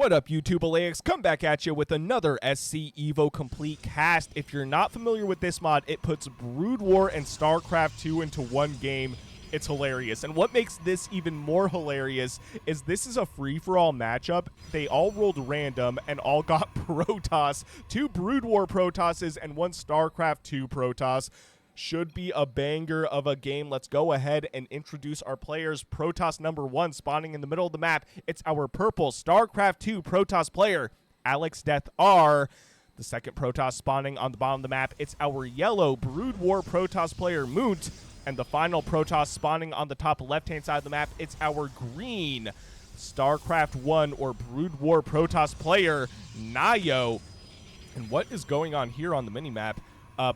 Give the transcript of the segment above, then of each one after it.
What up, YouTube? Alex, come back at you with another SC Evo Complete cast. If you're not familiar with this mod, it puts Brood War and StarCraft 2 into one game. It's hilarious. And what makes this even more hilarious is this is a free-for-all matchup. They all rolled random and all got Protoss. 2 Brood War Protosses and 1 StarCraft 2 Protoss. Should be a banger of a game. Let's go ahead and introduce our players. Protoss number 1 spawning in the middle of the map. It's our purple StarCraft 2 Protoss player, AlexDeathR. The second Protoss spawning on the bottom of the map. It's our yellow Brood War Protoss player, Munte. And the final Protoss spawning on the top left-hand side of the map. It's our green StarCraft 1 or Brood War Protoss player, Nayo. And what is going on here on the minimap?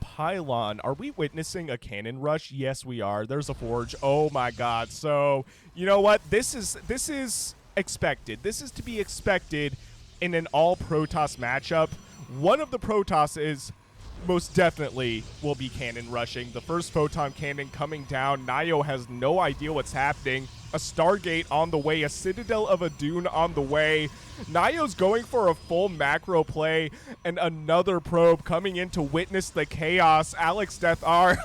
Pylon. Are we witnessing a cannon rush? Yes, we are. There's a forge. Oh my god. So, you know what? This is expected. This is to be expected in an all Protoss matchup. One of the Protosses most definitely will be cannon rushing. The first photon cannon coming down. Nayo has no idea what's happening. A Stargate on the way. A Citadel of a Dune on the way. Nayo's going for a full macro play. And another probe coming in to witness the chaos. AlexDeathR.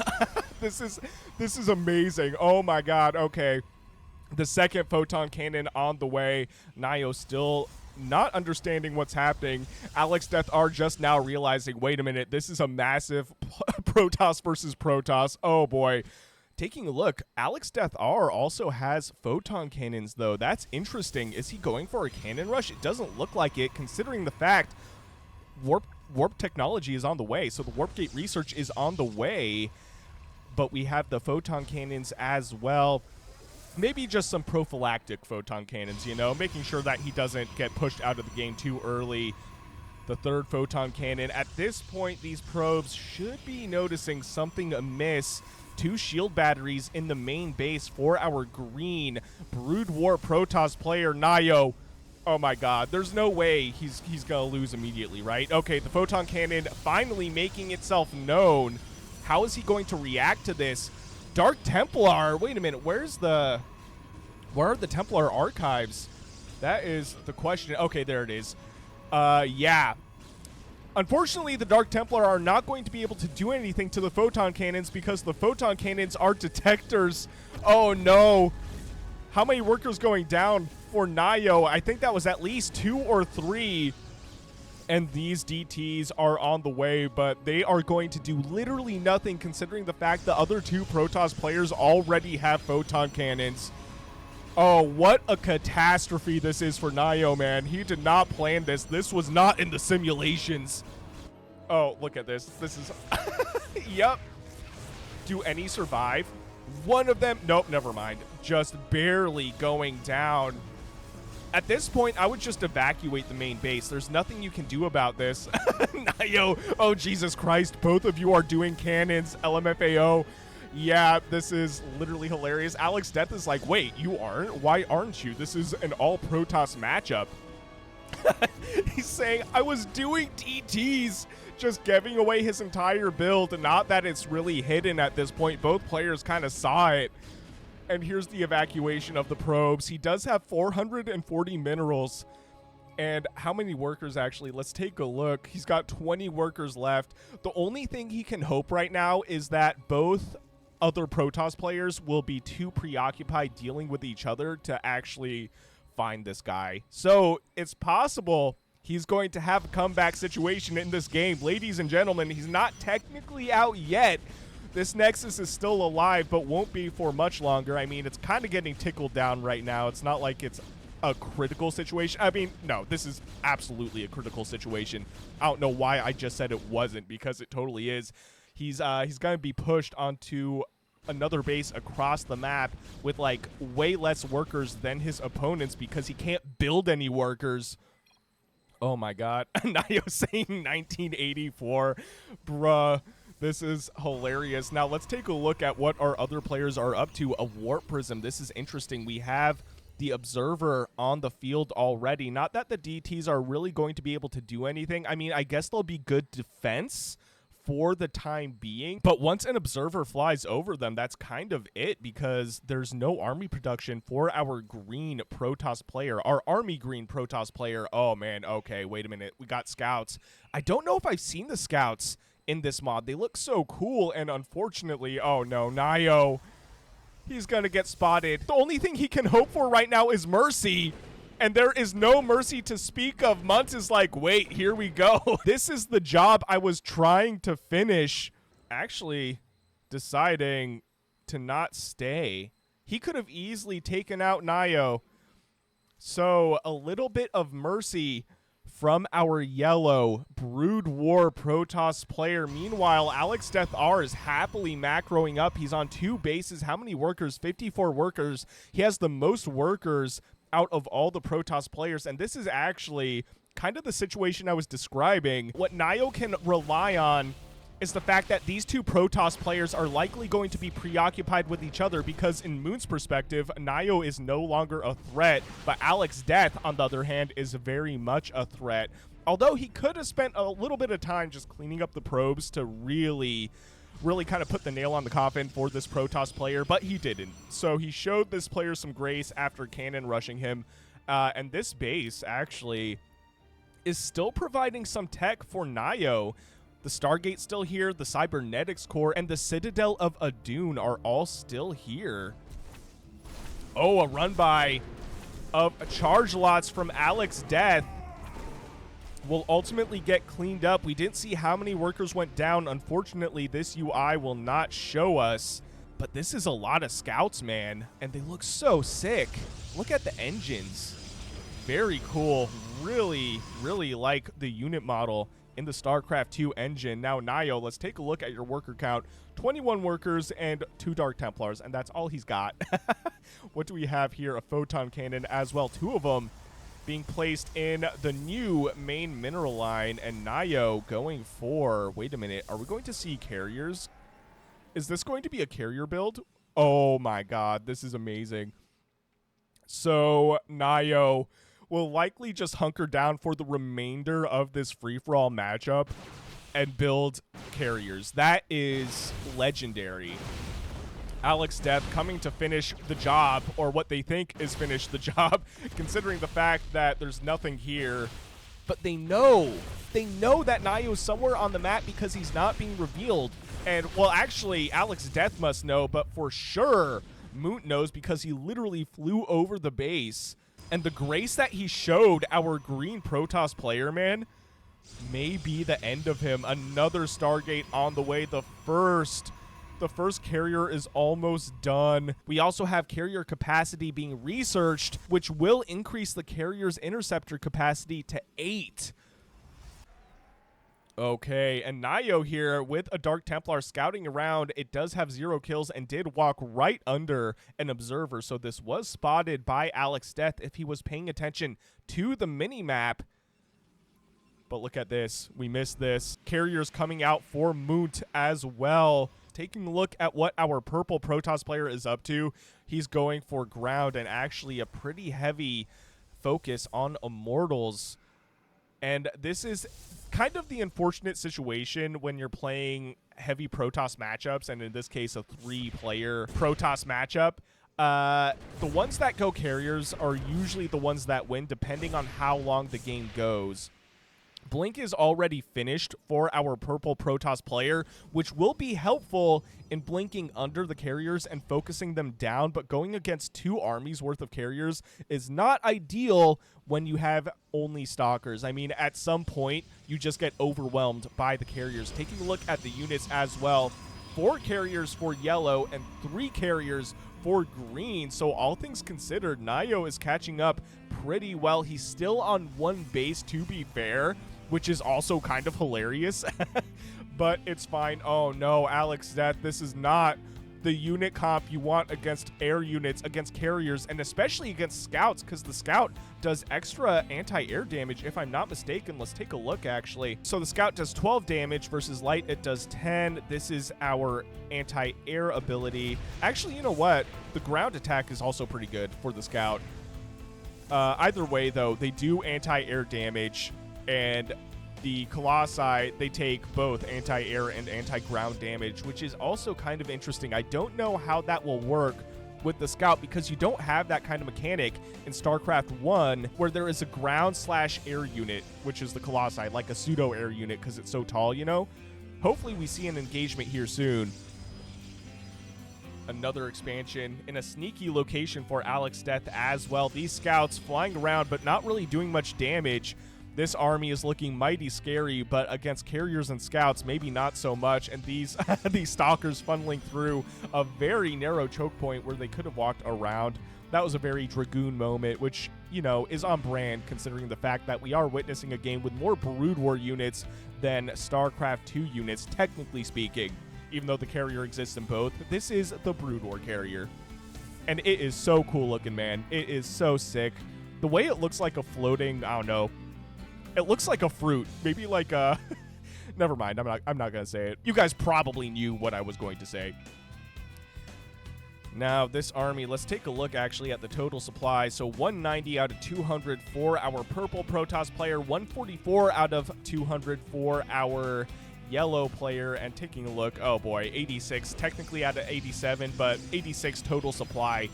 This is amazing. Oh my god. Okay. The second photon cannon on the way. Nayo still not understanding what's happening. AlexDeathR just now realizing, wait a minute, this is a massive Protoss versus Protoss. Oh boy. Taking a look, AlexDeathR also has photon cannons though. That's interesting. Is he going for a cannon rush? It doesn't look like it, considering the fact warp technology is on the way. So the warp gate research is on the way, but we have the photon cannons as well. Maybe just some prophylactic photon cannons, you know, making sure that he doesn't get pushed out of the game too early. The third photon cannon. At this point, these probes should be noticing something amiss. 2 shield batteries in the main base for our green Brood War Protoss player, Nayo. Oh my god, there's no way he's gonna lose immediately, right? Okay, the photon cannon finally making itself known. How is he going to react to this? Dark Templar. Wait a minute. Where are the Templar archives? That is the question. Okay, there it is. Yeah. Unfortunately, the Dark Templar are not going to be able to do anything to the photon cannons because the photon cannons are detectors. Oh no. How many workers going down for Nayo? I think that was at least 2 or 3. And these DTs are on the way, but they are going to do literally nothing considering the fact the other 2 Protoss players already have photon cannons. Oh, what a catastrophe this is for Nayo, man. He did not plan this. This was not in the simulations. Oh, look at this. This is... Yep. Do any survive? One of them... Nope, never mind. Just barely going down. At this point, I would just evacuate the main base. There's nothing you can do about this. Nayo, oh Jesus Christ, both of you are doing cannons, LMFAO. Yeah, this is literally hilarious. AlexDeath is like, wait, you aren't? Why aren't you? This is an all-Protoss matchup. He's saying, I was doing DTs, just giving away his entire build. Not that it's really hidden at this point. Both players kind of saw it. And here's the evacuation of the probes. He does have 440 minerals. And how many workers actually? Let's take a look. He's got 20 workers left. The only thing he can hope right now is that both other Protoss players will be too preoccupied dealing with each other to actually find this guy. So it's possible he's going to have a comeback situation in this game. Ladies and gentlemen, he's not technically out yet. This Nexus is still alive, but won't be for much longer. I mean, it's kind of getting tickled down right now. It's not like it's a critical situation. I mean, no, this is absolutely a critical situation. I don't know why I just said it wasn't, because it totally is. He's going to be pushed onto another base across the map with, like, way less workers than his opponents because he can't build any workers. Oh, my God. Nayo saying 1984. Bruh. This is hilarious. Now, let's take a look at what our other players are up to. A Warp Prism. This is interesting. We have the Observer on the field already. Not that the DTs are really going to be able to do anything. I mean, I guess they'll be good defense for the time being. But once an observer flies over them, that's kind of it, because there's no army production for our green Protoss player, our army green Protoss player. Oh man, okay, wait a minute. We got scouts. I don't know if I've seen the scouts in this mod. They look so cool, and unfortunately, oh no, Nio, he's gonna get spotted. The only thing he can hope for right now is mercy, and there is no mercy to speak of. Munte is like, wait, here we go. This is the job I was trying to finish. Actually deciding to not stay. He could have easily taken out Nio. So a little bit of mercy from our yellow Brood War Protoss player. Meanwhile, AlexDeathR is happily macroing up. He's on 2 bases. How many workers? 54 workers. He has the most workers out of all the Protoss players, and this is actually kind of the situation I was describing. What Nio can rely on is the fact that these 2 Protoss players are likely going to be preoccupied with each other, because in Moon's perspective, Nio is no longer a threat, but AlexDeath, on the other hand, is very much a threat. Although he could have spent a little bit of time just cleaning up the probes to really kind of put the nail on the coffin for this Protoss player, but he didn't. So he showed this player some grace after cannon rushing him, and this base actually is still providing some tech for Nio. The Stargate's still here, the Cybernetics Core, and the Citadel of Adun are all still here. Oh, a run-by of charge lots from AlexDeath will ultimately get cleaned up. We didn't see how many workers went down. Unfortunately, this UI will not show us, but this is a lot of scouts, man, and they look so sick. Look at the engines. Very cool. Really, really like the unit model in the StarCraft 2 engine. Now, Nio, let's take a look at your worker count. 21 workers and 2 Dark Templars, and that's all he's got. What do we have here? A photon cannon as well. 2 of them being placed in the new main mineral line, and Nio going for, wait a minute, are we going to see carriers? Is this going to be a carrier build? Oh my god, this is amazing. So Nio will likely just hunker down for the remainder of this free-for-all matchup and build carriers. That is legendary. AlexDeath coming to finish the job, or what they think is finish the job, considering the fact that there's nothing here. But they know that Nio is somewhere on the map because he's not being revealed. And, well, actually, AlexDeath must know, but for sure, Munte knows, because he literally flew over the base. And the grace that he showed our green Protoss player, man, may be the end of him. Another Stargate on the way. The first carrier is almost done. We also have carrier capacity being researched, which will increase the carrier's interceptor capacity to 8. Okay, and Nio here with a Dark Templar scouting around. It does have 0 kills and did walk right under an observer, so this was spotted by AlexDeath if he was paying attention to the mini-map. But look at this. We missed this. Carriers coming out for Munte as well. Taking a look at what our purple Protoss player is up to, he's going for ground and actually a pretty heavy focus on Immortals. And this is kind of the unfortunate situation when you're playing heavy Protoss matchups, and in this case, a 3-player Protoss matchup. The ones that go carriers are usually the ones that win, depending on how long the game goes. Blink is already finished for our purple Protoss player, which will be helpful in blinking under the carriers and focusing them down, but going against 2 armies worth of carriers is not ideal when you have only stalkers. I mean, at some point, you just get overwhelmed by the carriers. Taking a look at the units as well, 4 carriers for yellow and 3 carriers for green. So all things considered, Nio is catching up pretty well. He's still on 1 base, to be fair, which is also kind of hilarious, but it's fine. Oh no, AlexDeath, this is not the unit comp you want against air units, against carriers, and especially against scouts, because the scout does extra anti-air damage, if I'm not mistaken. Let's take a look, actually. So the scout does 12 damage versus light, it does 10. This is our anti-air ability. Actually, you know what? The ground attack is also pretty good for the scout. Either way, though, they do anti-air damage, and the Colossi, they take both anti-air and anti-ground damage, which is also kind of interesting. I don't know how that will work with the Scout, because you don't have that kind of mechanic in StarCraft 1 where there is a ground/air unit, which is the Colossi, like a pseudo-air unit because it's so tall, you know? Hopefully we see an engagement here soon. Another expansion in a sneaky location for AlexDeath as well. These Scouts flying around but not really doing much damage. This army is looking mighty scary, but against carriers and scouts, maybe not so much. And these these stalkers funneling through a very narrow choke point where they could have walked around. That was a very Dragoon moment, which, you know, is on brand considering the fact that we are witnessing a game with more Brood War units than StarCraft 2 units, technically speaking. Even though the carrier exists in both, this is the Brood War carrier. And it is so cool looking, man. It is so sick. The way it looks like a floating, I don't know, it looks like a fruit. Maybe like a... Never mind. I'm not going to say it. You guys probably knew what I was going to say. Now, this army, let's take a look actually at the total supply. So 190 out of 200 for our purple Protoss player, 144 out of 200 for our yellow player, and taking a look, oh boy, 86 technically out of 87, but 86 total supply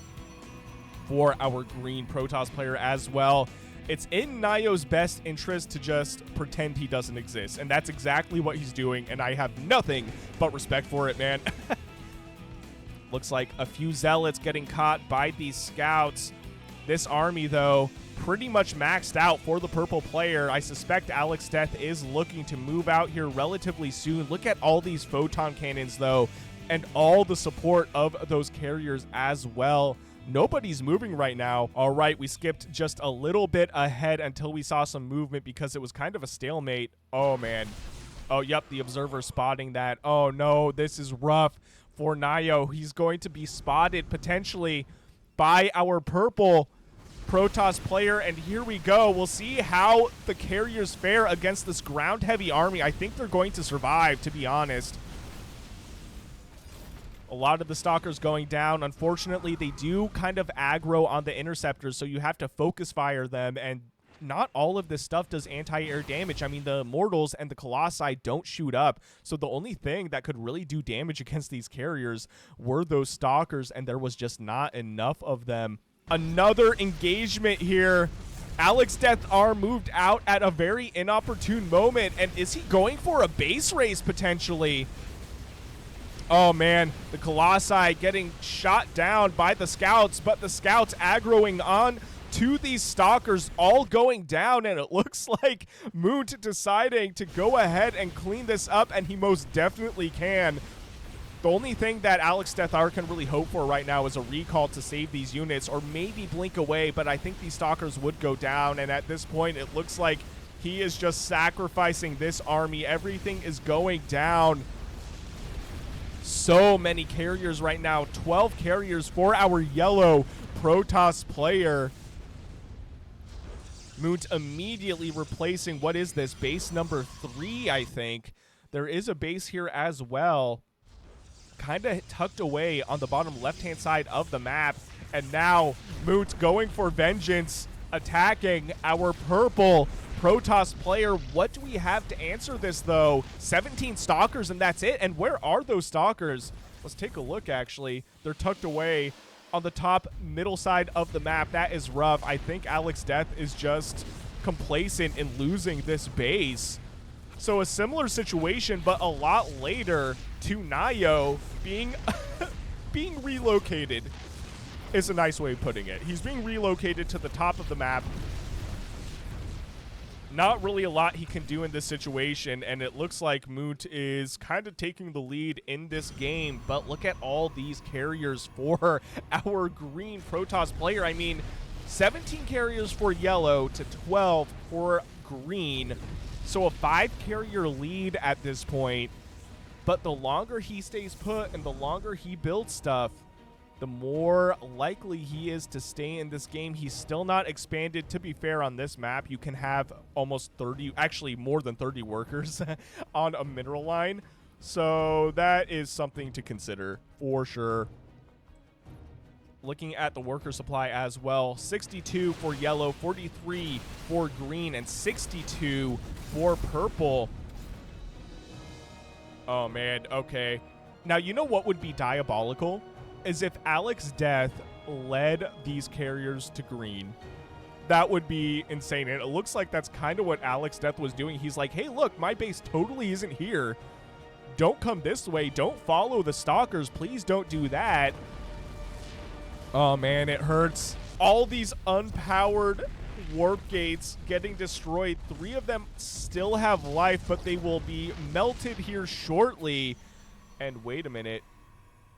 for our green Protoss player as well. It's in Nayo's best interest to just pretend he doesn't exist, and that's exactly what he's doing, and I have nothing but respect for it, man. Looks like a few zealots getting caught by these scouts. This army, though, pretty much maxed out for the purple player. I suspect AlexDeath is looking to move out here relatively soon. Look at all these photon cannons, though, and all the support of those carriers as well. Nobody's moving right now. All right, we skipped just a little bit ahead until we saw some movement because it was kind of a stalemate. Oh, man. Oh, yep, the observer spotting that. Oh, no, this is rough for Nayo. He's going to be spotted potentially by our purple Protoss player, and here we go. We'll see how the carriers fare against this ground-heavy army. I think they're going to survive, to be honest. A lot of the stalkers going down. Unfortunately, they do kind of aggro on the interceptors, so you have to focus fire them, and not all of this stuff does anti-air damage. I mean, the Immortals and the Colossi don't shoot up, so the only thing that could really do damage against these carriers were those stalkers, and there was just not enough of them. Another engagement here. AlexDeathR moved out at a very inopportune moment, and is he going for a base race potentially? Oh man, the Colossi getting shot down by the scouts, but the scouts aggroing on to these stalkers, all going down, and it looks like Munte deciding to go ahead and clean this up, and he most definitely can. The only thing that AlexDeathR can really hope for right now is a recall to save these units, or maybe blink away, but I think these stalkers would go down, and at this point it looks like he is just sacrificing this army. Everything is going down. So many carriers right now. 12 carriers for our yellow Protoss player. Munte immediately replacing, what is this, base number 3, I think. There is a base here as well, kind of tucked away on the bottom left-hand side of the map. And now Munte going for vengeance, attacking our purple Protoss player. What do we have to answer this, though? 17 stalkers, and that's it. And where are those stalkers? Let's take a look, actually. They're tucked away on the top middle side of the map. That is rough. I think AlexDeath is just complacent in losing this base. So a similar situation, but a lot later, to Nayo being being relocated is a nice way of putting it. He's being relocated to the top of the map. Not really a lot he can do in this situation, and it looks like Munte is kind of taking the lead in this game, but look at all these carriers for our green Protoss player. I mean, 17 carriers for yellow to 12 for green, so a 5-carrier lead at this point. But the longer he stays put and the longer he builds stuff, the more likely he is to stay in this game. He's still not expanded. To be fair, on this map, you can have almost 30, actually more than 30 workers on a mineral line. So that is something to consider for sure. Looking at the worker supply as well, 62 for yellow, 43 for green, and 62 for purple. Oh, man. Okay. Now, you know what would be diabolical? Is if AlexDeath led these carriers to green. That would be insane. And it looks like that's kind of what AlexDeath was doing. He's like, hey, look, my base totally isn't here. Don't come this way. Don't follow the stalkers. Please don't do that. Oh, man, it hurts. All these unpowered warp gates getting destroyed. 3 of them still have life, but they will be melted here shortly. And wait a minute.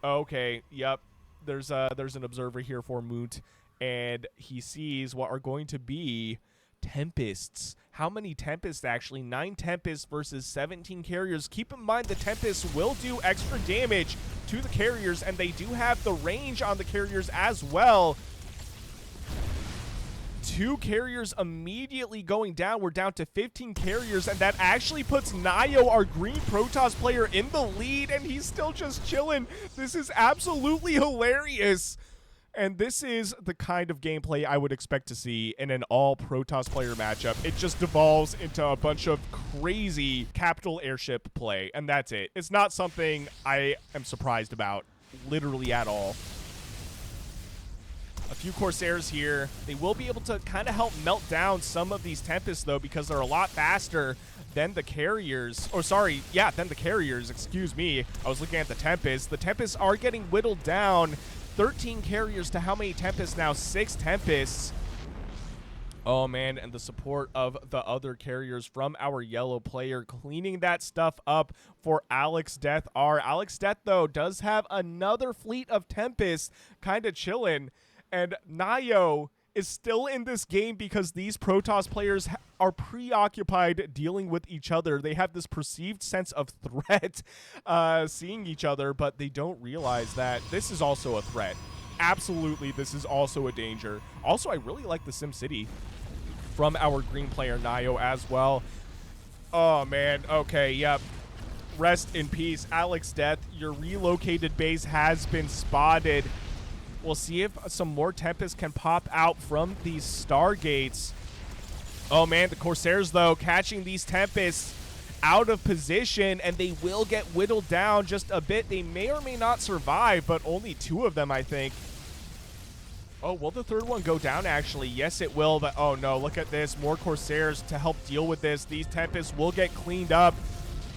Okay, yep. There's an observer here for Munte, and he sees what are going to be Tempests. How many Tempests, actually? 9 Tempests versus 17 carriers. Keep in mind the Tempests will do extra damage to the carriers, and they do have the range on the carriers as well. 2 carriers immediately going down. We're down to 15 carriers, and that actually puts Nio, our green Protoss player, in the lead, and he's still just chilling. This is absolutely hilarious. And this is the kind of gameplay I would expect to see in an all-Protoss player matchup. It just devolves into a bunch of crazy capital airship play, and that's it. It's not something I am surprised about, literally at all. A few Corsairs here. They will be able to kind of help melt down some of these Tempests, though, because they're a lot faster than the carriers. Or, sorry, yeah, than the carriers. Excuse me. I was looking at the Tempests. The Tempests are getting whittled down. 13 carriers to how many Tempests now? 6 Tempests. Oh, man, and the support of the other carriers from our yellow player, cleaning that stuff up for AlexDeathR. AlexDeath, though, does have another fleet of Tempests kind of chilling. And Nio is still in this game because these Protoss players are preoccupied dealing with each other. They have this perceived sense of threat seeing each other, but they don't realize that this is also a threat. Absolutely, this is also a danger. Also, I really like the SimCity from our green player Nio as well. Oh, man. Okay, yep. Rest in peace, AlexDeath. Your relocated base has been spotted. We'll see if some more Tempests can pop out from these Stargates. Oh, man, the Corsairs, though, catching these Tempests out of position, and they will get whittled down just a bit. They may or may not survive, but only 2 of them, I think. Oh, will the 3rd one go down, actually? Yes, it will, but oh, no, look at this. More Corsairs to help deal with this. These Tempests will get cleaned up.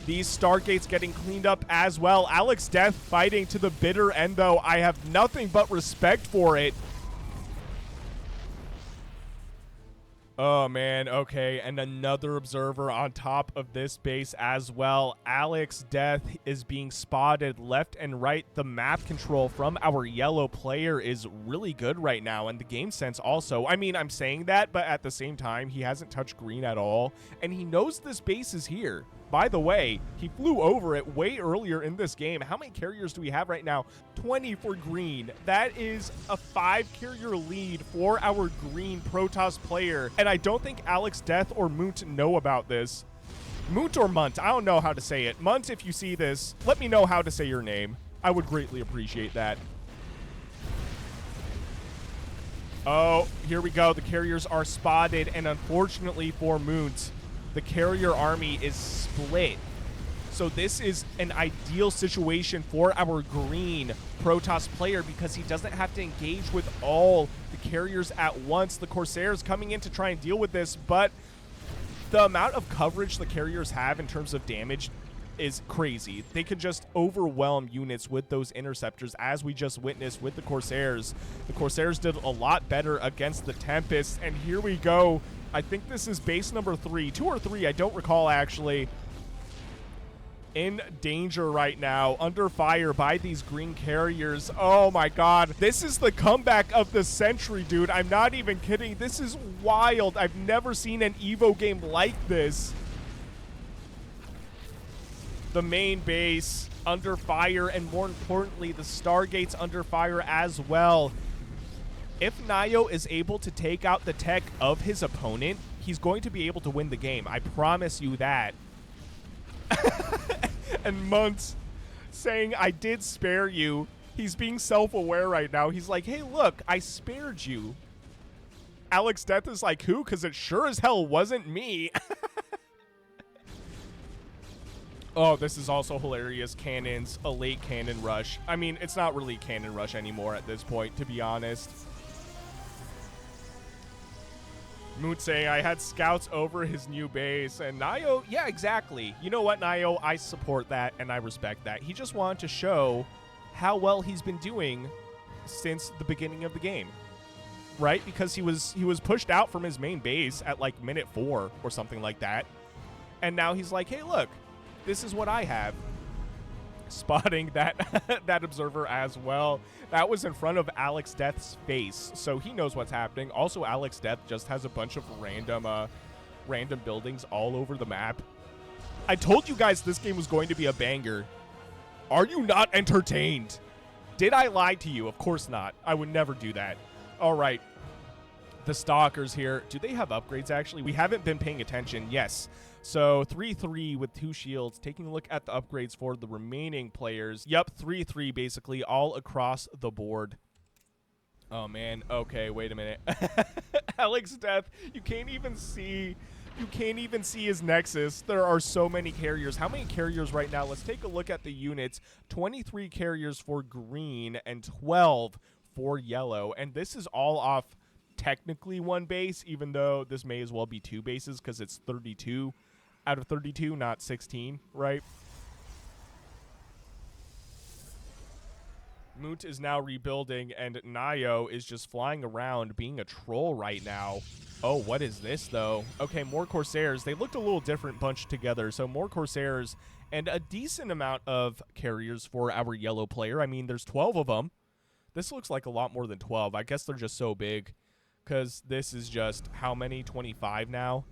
These Stargates getting cleaned up as well. AlexDeath fighting to the bitter end, though. I have nothing but respect for it. Oh, man. Okay, and another observer on top of this base as well. AlexDeath is being spotted left and right. The map control from our yellow player is really good right now, and the game sense also. I mean, I'm saying that, but at the same time, he hasn't touched green at all, and he knows this base is here. By the way, he flew over it way earlier in this game. How many carriers do we have right now? 20 for green. That is a 5-carrier lead for our green Protoss player. And I don't think AlexDeath or Munte know about this. Munte or Munte, I don't know how to say it. Munte, if you see this, let me know how to say your name. I would greatly appreciate that. Oh, here we go. The carriers are spotted, and unfortunately for Munte, the carrier army is split. So this is an ideal situation for our green Protoss player because he doesn't have to engage with all the carriers at once. The Corsairs coming in to try and deal with this, but the amount of coverage the carriers have in terms of damage is crazy. They could just overwhelm units with those interceptors, as we just witnessed with the Corsairs. The Corsairs did a lot better against the Tempests, and here we go. I think this is base number 3. 2 or 3, I don't recall, actually. In danger right now, under fire by these green carriers. Oh my god. This is the comeback of the century, dude. I'm not even kidding. This is wild. I've never seen an Evo game like this. The main base under fire, and more importantly, the Stargates under fire as well. If Nio is able to take out the tech of his opponent, he's going to be able to win the game. I promise you that. And Munte saying, I did spare you. He's being self-aware right now. He's like, hey, look, I spared you. AlexDeath is like, who? Because it sure as hell wasn't me. Oh, this is also hilarious. Cannons, a late cannon rush. I mean, it's not really cannon rush anymore at this point, to be honest. Munte, I had scouts over his new base, and Nayo, yeah, exactly. You know what, Nayo? I support that, and I respect that. He just wanted to show how well he's been doing since the beginning of the game, right? Because he was pushed out from his main base at like minute 4 or something like that, and now he's like, hey, look, this is what I have. Spotting that that observer as well. That was in front of AlexDeath's face, so he knows what's happening. Also, AlexDeath just has a bunch of random buildings all over the map. I told you guys this game was going to be a banger. Are you not entertained? Did I lie to you? Of course not. I would never do that. All right. The Stalkers here. Do they have upgrades, actually? We haven't been paying attention. Yes. So 3-3 with 2 shields. Taking a look at the upgrades for the remaining players. Yep, 3-3 basically all across the board. Oh, man. Okay, wait a minute. AlexDeath, you can't even see his nexus. There are so many carriers. How many carriers right now? Let's take a look at the units. 23 carriers for green and 12 for yellow. And this is all off technically 1 base, even though this may as well be 2 bases because it's 32 out of 32, not 16, right? Munte is now rebuilding, and Nayo is just flying around being a troll right now. Oh, what is this, though? Okay, more Corsairs. They looked a little different bunched together, so more Corsairs and a decent amount of carriers for our yellow player. I mean, there's 12 of them. This looks like a lot more than 12. I guess they're just so big, because this is just, how many? 25 now?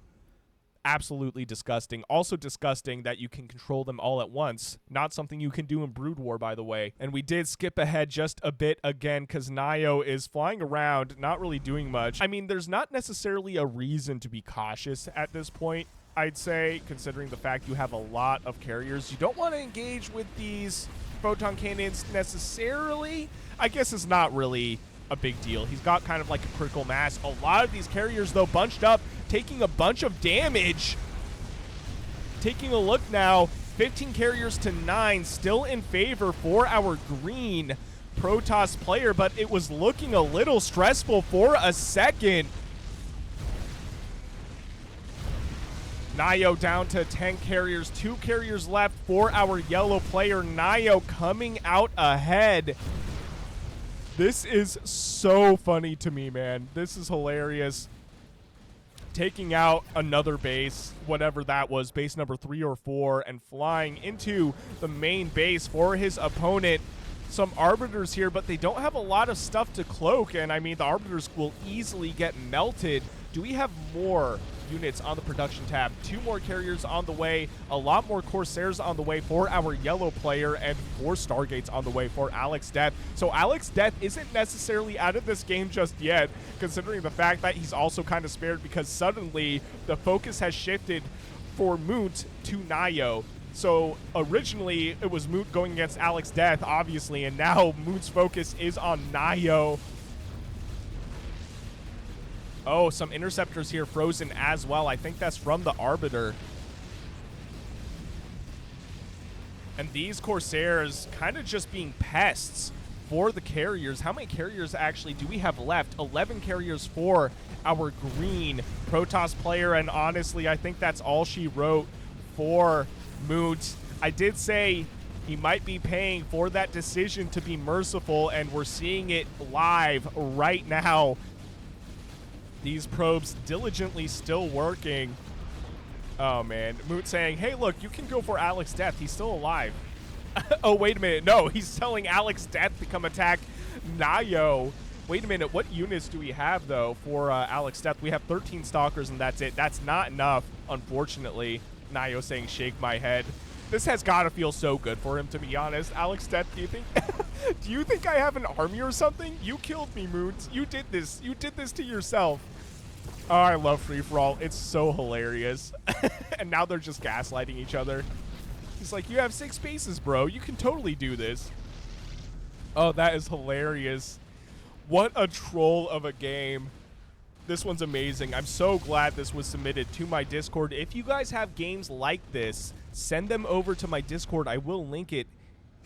Absolutely disgusting. Also disgusting that you can control them all at once. Not something you can do in Brood War, by the way. And we did skip ahead just a bit again because Nayo is flying around, not really doing much. I mean, there's not necessarily a reason to be cautious at this point, I'd say, considering the fact you have a lot of carriers. You don't want to engage with these photon cannons necessarily. I guess it's not really a big deal. He's got kind of like a critical mass. A lot of these carriers, though, bunched up, taking a bunch of damage. Taking a look now, 15 carriers to 9, still in favor for our green Protoss player, but it was looking a little stressful for a second. Nayo down to 10 carriers, 2 carriers left for our yellow player. Nayo coming out ahead. This is so funny to me, man. This is hilarious. Taking out another base, whatever that was, base number 3 or 4, and flying into the main base for his opponent. Some Arbiters here, but they don't have a lot of stuff to cloak, and I mean, the Arbiters will easily get melted. Do we have more units on the production tab? 2 more carriers on the way, a lot more Corsairs on the way for our yellow player, and 4 Stargates on the way for AlexDeath. So AlexDeath isn't necessarily out of this game just yet, considering the fact that he's also kind of spared because suddenly the focus has shifted for Munte to Nayo. So originally it was Munte going against AlexDeath, obviously, and now Munte's focus is on Nayo. Oh, some interceptors here frozen as well. I think that's from the Arbiter. And these Corsairs kind of just being pests for the carriers. How many carriers actually do we have left? 11 carriers for our green Protoss player. And honestly, I think that's all she wrote for Munte. I did say he might be paying for that decision to be merciful, and we're seeing it live right now. These probes diligently still working. Oh, man. Munte saying, hey, look, you can go for AlexDeath. He's still alive. Oh, wait a minute. No, he's telling AlexDeath to come attack Nayo. Wait a minute. What units do we have, though, for AlexDeath? We have 13 Stalkers, and that's it. That's not enough, unfortunately. Nayo saying, shake my head. This has got to feel so good for him, to be honest. AlexDeath, do you think... do you think I have an army or something? You killed me, Munte. You did this. You did this to yourself. Oh, I love free-for-all. It's so hilarious. And now they're just gaslighting each other. He's like, you have 6 bases, bro. You can totally do this. Oh, that is hilarious. What a troll of a game. This one's amazing. I'm so glad this was submitted to my Discord. If you guys have games like this, send them over to my Discord. I will link it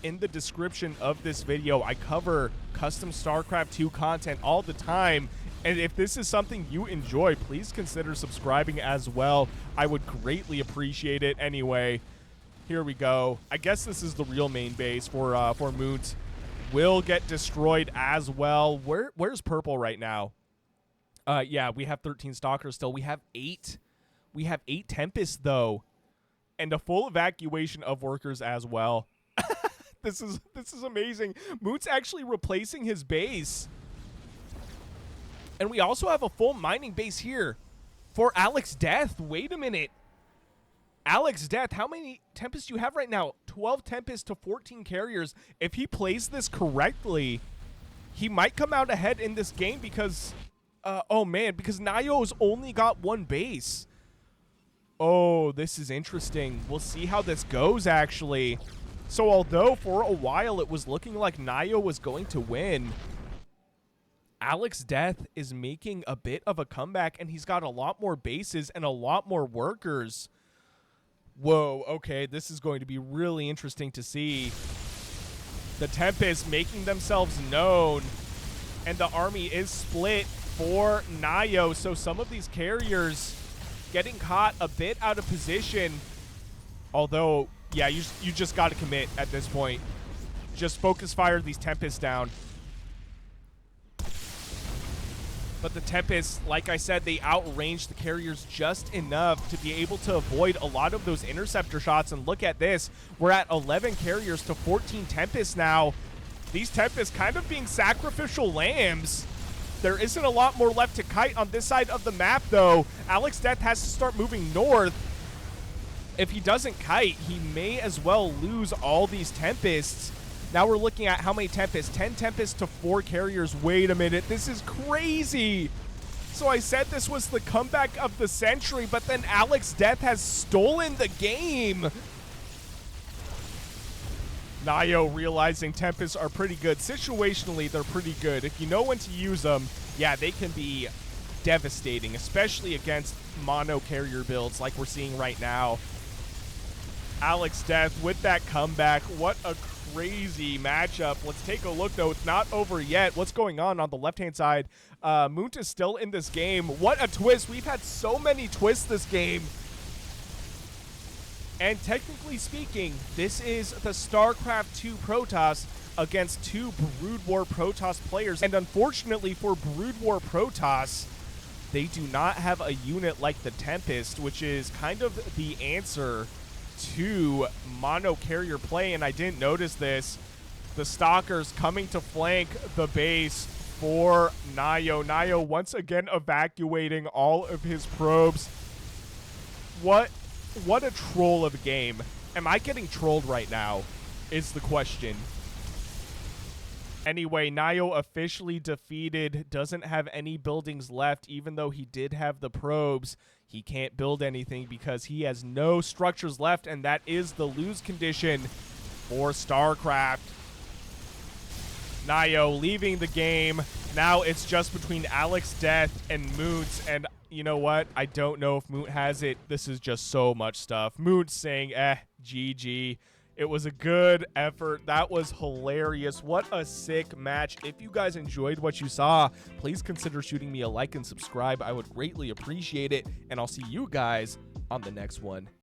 in the description of this video. I cover custom StarCraft 2 content all the time. And if this is something you enjoy, please consider subscribing as well. I would greatly appreciate it. Anyway, here we go. I guess this is the real main base for Munte. Will get destroyed as well. Where's purple right now? Yeah, we have 13 stalkers still. We have 8. We have 8 tempests though, and a full evacuation of workers as well. This is amazing. Munte's actually replacing his base. And we also have a full mining base here for AlexDeath. Wait a minute. AlexDeath, how many tempests do you have right now? 12 tempests to 14 carriers. If he plays this correctly, he might come out ahead in this game because, oh man, because Nayo's only got 1 base. Oh, this is interesting. We'll see how this goes, actually. So although for a while it was looking like Nayo was going to win, AlexDeath is making a bit of a comeback, and he's got a lot more bases and a lot more workers. Whoa, okay, this is going to be really interesting to see. The Tempests making themselves known, and the army is split for Nayo, so some of these carriers getting caught a bit out of position. Although, yeah, you just got to commit at this point. Just focus fire these Tempests down. But the Tempests, like I said, they outrange the carriers just enough to be able to avoid a lot of those interceptor shots. And look at this. We're at 11 carriers to 14 Tempests now. These Tempests kind of being sacrificial lambs. There isn't a lot more left to kite on this side of the map, though. AlexDeath has to start moving north. If he doesn't kite, he may as well lose all these Tempests. Now we're looking at how many Tempests? 10 Tempests to 4 carriers. Wait a minute. This is crazy. So I said this was the comeback of the century, but then AlexDeath has stolen the game. Nayo realizing Tempests are pretty good. Situationally, they're pretty good. If you know when to use them, yeah, they can be devastating, especially against mono carrier builds like we're seeing right now. AlexDeath with that comeback. What a crazy matchup. Let's take a look, though. It's not over yet. What's going on the left-hand side? Munte is still in this game. What a twist. We've had so many twists this game. And technically speaking, this is the StarCraft 2 Protoss against 2 Brood War Protoss players. And unfortunately for Brood War Protoss, they do not have a unit like the Tempest, which is kind of the answer to mono carrier play. And I didn't notice this. The Stalkers coming to flank the base for Nayo. Nayo once again evacuating all of his probes. What a troll of a game. Am I getting trolled right now is the question. Anyway, Nayo officially defeated, doesn't have any buildings left, even though he did have the probes. He can't build anything because he has no structures left, and that is the lose condition for StarCraft. Nayo leaving the game. Now it's just between AlexDeath and Munte, and you know what? I don't know if Munte has it. This is just so much stuff. Munte saying, GG. It was a good effort. That was hilarious. What a sick match. If you guys enjoyed what you saw, please consider shooting me a like and subscribe. I would greatly appreciate it, and I'll see you guys on the next one.